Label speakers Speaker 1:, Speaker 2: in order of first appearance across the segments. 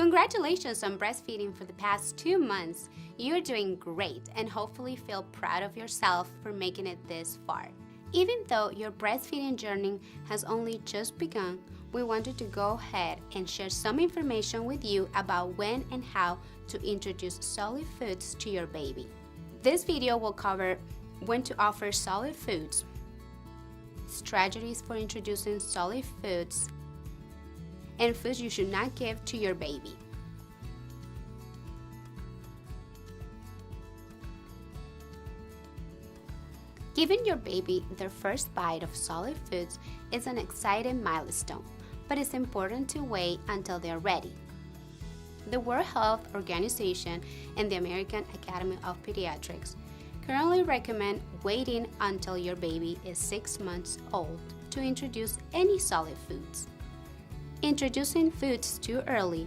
Speaker 1: Congratulations on breastfeeding for the past 2 months. You're doing great and hopefully feel proud of yourself for making it this far. Even though your breastfeeding journey has only just begun, we wanted to go ahead and share some information with you about when and how to introduce solid foods to your baby. This video will cover when to offer solid foods, strategies for introducing solid foods, and foods you should not give to your baby. Giving your baby their first bite of solid foods is an exciting milestone, but it's important to wait until they're ready. The World Health Organization and the American Academy of Pediatrics currently recommend waiting until your baby is 6 months old to introduce any solid foods. Introducing foods too early,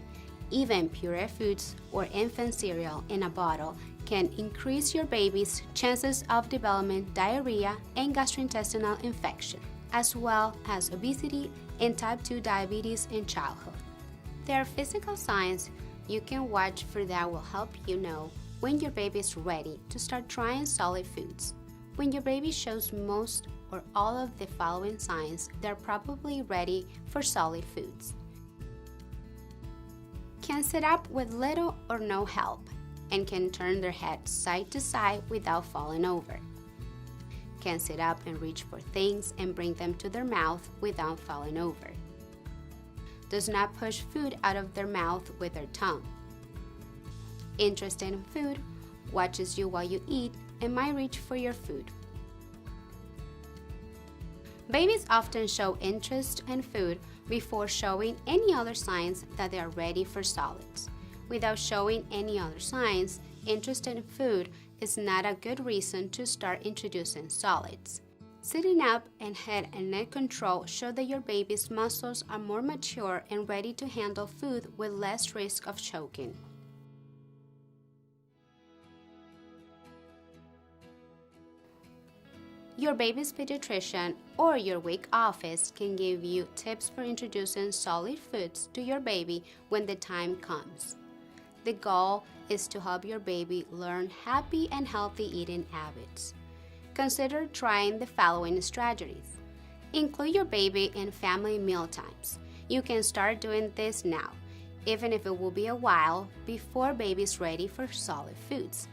Speaker 1: even puree foods or infant cereal in a bottle, can increase your baby's chances of developing diarrhea and gastrointestinal infection, as well as obesity and type 2 diabetes in childhood. There are physical signs you can watch for that will help you know when your baby is ready to start trying solid foods. When your baby shows most or all of the following signs, they're probably ready for solid foods. Can sit up with little or no help and can turn their head side to side without falling over. Can sit up and reach for things and bring them to their mouth without falling over. Does not push food out of their mouth with their tongue. Interested in food, watches you while you eat, and might reach for your food. Babies often show interest in food before showing any other signs that they are ready for solids. Without showing any other signs, interest in food is not a good reason to start introducing solids. Sitting up and head and neck control show that your baby's muscles are more mature and ready to handle food with less risk of choking. Your baby's pediatrician or your WIC office can give you tips for introducing solid foods to your baby when the time comes. The goal is to help your baby learn happy and healthy eating habits. Consider trying the following strategies. Include your baby in family meal times. You can start doing this now, even if it will be a while before baby is ready for solid foods.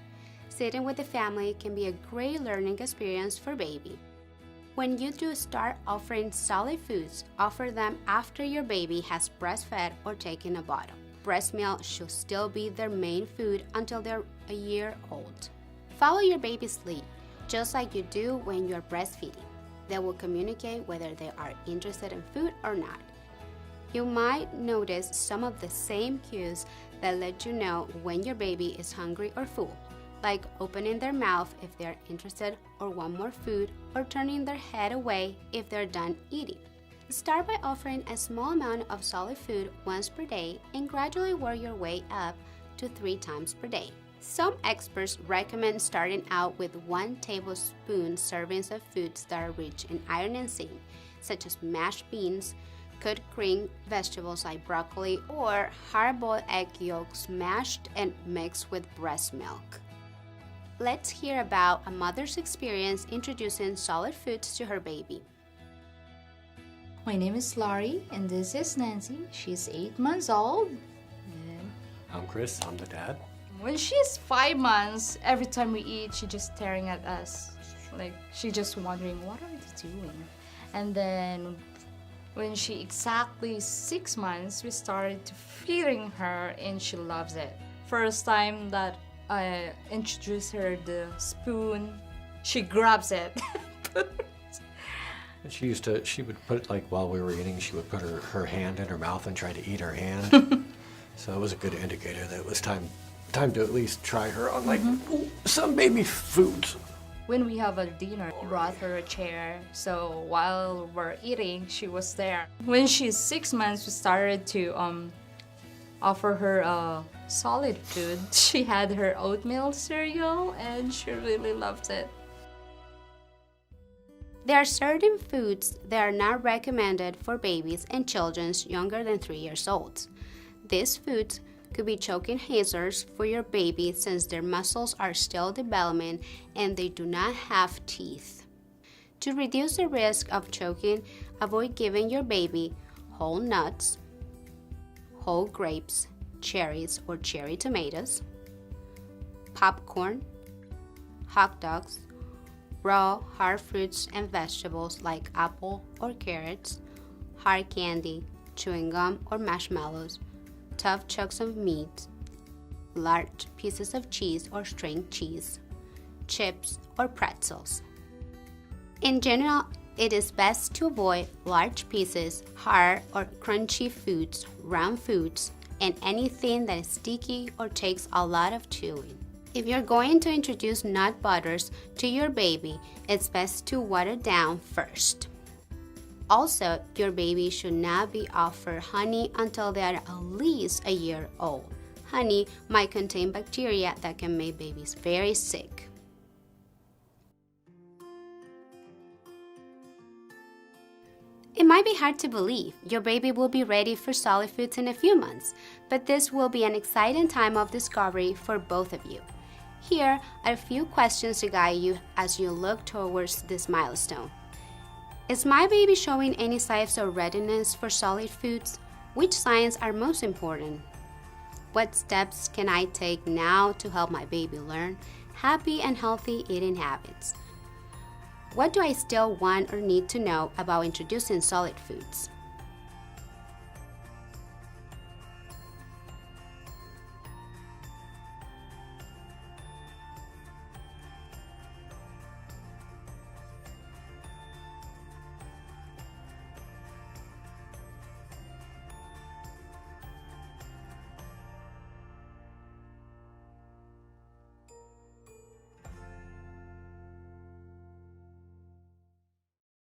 Speaker 1: Sitting with the family can be a great learning experience for baby. When you do start offering solid foods, offer them after your baby has breastfed or taken a bottle. Breast milk should still be their main food until they're a year old. Follow your baby's lead, just like you do when you're breastfeeding. They will communicate whether they are interested in food or not. You might notice some of the same cues that let you know when your baby is hungry or full, like opening their mouth if they're interested or want more food, or turning their head away if they're done eating. Start by offering a small amount of solid food once per day and gradually work your way up to 3 times per day. Some experts recommend starting out with 1 tablespoon servings of foods that are rich in iron and zinc, such as mashed beans, cooked green vegetables like broccoli, or hard-boiled egg yolks mashed and mixed with breast milk. Let's hear about a mother's experience introducing solid foods to her baby.
Speaker 2: My name is Laurie, and this is Nancy. She's 8 months old. And
Speaker 3: I'm Chris, I'm the dad.
Speaker 2: when she's 5 months, every time we eat, she's just staring at us. Like, she's just wondering, what are they doing? And then when she exactly 6 months, we started to feeding her, and she loves it. First time that I introduced her the spoon, she grabs it.
Speaker 3: And she would put, like, while we were eating, she would put her hand in her mouth and try to eat her hand. So it was a good indicator that it was time to at least try her on, like, some baby foods.
Speaker 2: When we have a dinner, we brought her a chair, so while we're eating, she was there. When she's 6 months, we started to offer her solid food. She had her oatmeal cereal, and she really loved it.
Speaker 1: There are certain foods that are not recommended for babies and children younger than 3 years old. These foods could be choking hazards for your baby since their muscles are still developing and they do not have teeth. To reduce the risk of choking, avoid giving your baby whole nuts, whole grapes, cherries or cherry tomatoes, popcorn, hot dogs, raw hard fruits and vegetables like apple or carrots, hard candy, chewing gum or marshmallows, tough chunks of meat, large pieces of cheese or string cheese, chips or pretzels. In general, it is best to avoid large pieces, hard or crunchy foods, round foods, and anything that is sticky or takes a lot of chewing. If you're going to introduce nut butters to your baby, it's best to water down first. Also, your baby should not be offered honey until they are at least a year old. Honey might contain bacteria that can make babies very sick. It might be hard to believe your baby will be ready for solid foods in a few months, but this will be an exciting time of discovery for both of you. Here are a few questions to guide you as you look towards this milestone. Is my baby showing any signs of readiness for solid foods? Which signs are most important? What steps can I take now to help my baby learn happy and healthy eating habits? What do I still want or need to know about introducing solid foods?